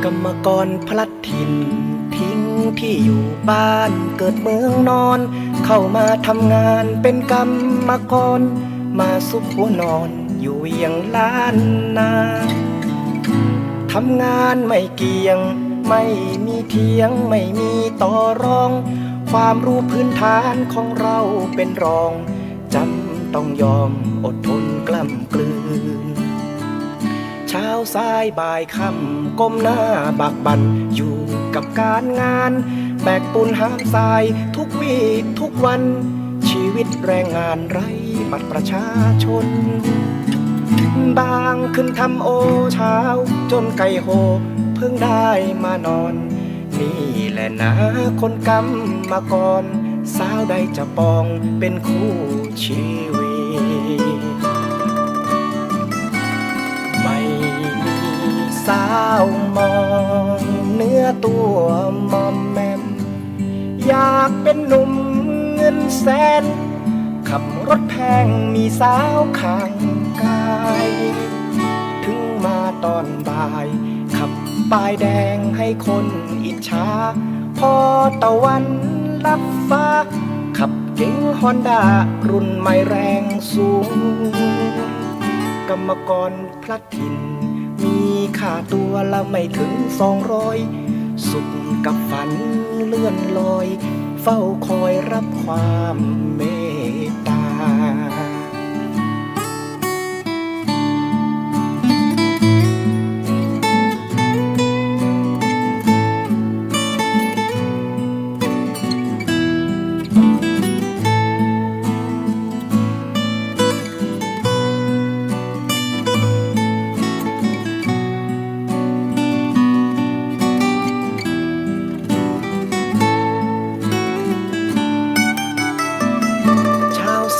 กรรมกรพลัดถิ่นทิ้งที่อยู่บ้านเกิดเมืองนอนเข้ามาทำงานเป็นกรรมกรมาซุกหัวนอนอยู่เวียงล้านนาทำงานไม่เกี่ยงไม่มีเทียงไม่มีต่อรองความรู้พื้นฐานของเราเป็นรองจำต้องยอมอดทนกล้ำกลืนเช้าสายบ่ายค่ำก้มหน้าบักบั่นอยู่กับการงานแบกปูนหามทรายทุกวี่ทุกวันชีวิตแรงงานไร้บัตรประชาชนบางขึ้นทำโอเช้าจนไก่โหเพิ่งได้มานอนนี่แหละนะคนกำมากรสาวใดจะปองเป็นคู่ชีวิตไม่มีสาวมองเนื้อตัวมอมแมมอยากเป็นหนุ่มเงินแสนขับรถแพงมีสาวข้างกายถึงมาตอนบ่ายขับป้ายแดงให้คนอิจฉาพอตะวันลับฟ้าขับเก๋งฮอนด้ารุ่นใหม่แรงสูงกรรมกรพลัดถิ่นมีค่าตัวละไม่ถึง200สุขกับฝันเลื่อนลอยเฝ้าคอยรับความเมตตา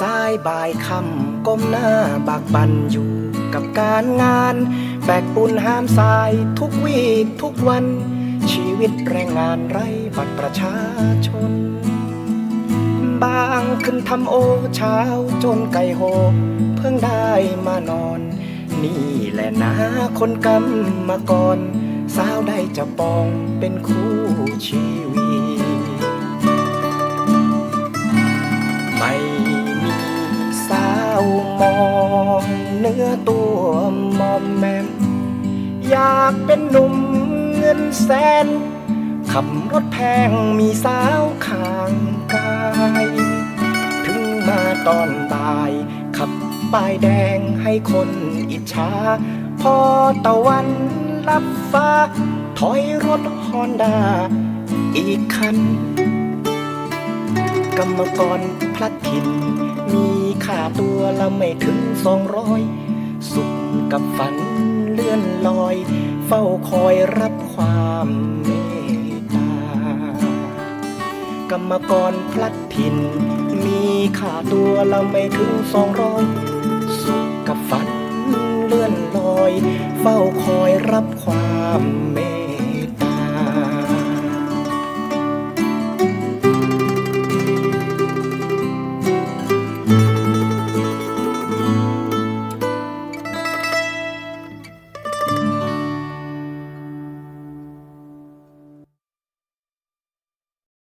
สายบ่ายค่ำก้มหน้าบากบั่นอยู่กับการงานแบกปูนหามทรายทุกวี่ทุกวันชีวิตแรงงานไร้บัตรประชาชนบางขึ้นทำโอเช้าจนไก่โหเพิ่งได้มานอนนี่แหละนะคนกำมากรสาวได้จะปองเป็นคู่ชีวิตไม่สาวมองเนื้อตัวมอมแมมอยากเป็นหนุ่มเงินแสนขับรถแพงมีสาวข้างกายถึงมาตอนบ่ายขับป้ายแดงให้คนอิจฉาพอตะวันลับฟ้าถอยรถฮอนด้าอีกคันกรรมกรพลัดถิ่นมีค่าตัวละไม่ถึง200สุขกับฝันเลื่อนลอยเฝ้าคอยรับความเมตตากรรมกรพลัดถิ่นมีค่าตัวละไม่ถึง200สุขกับฝันเลื่อนลอยเฝ้าคอยรับความ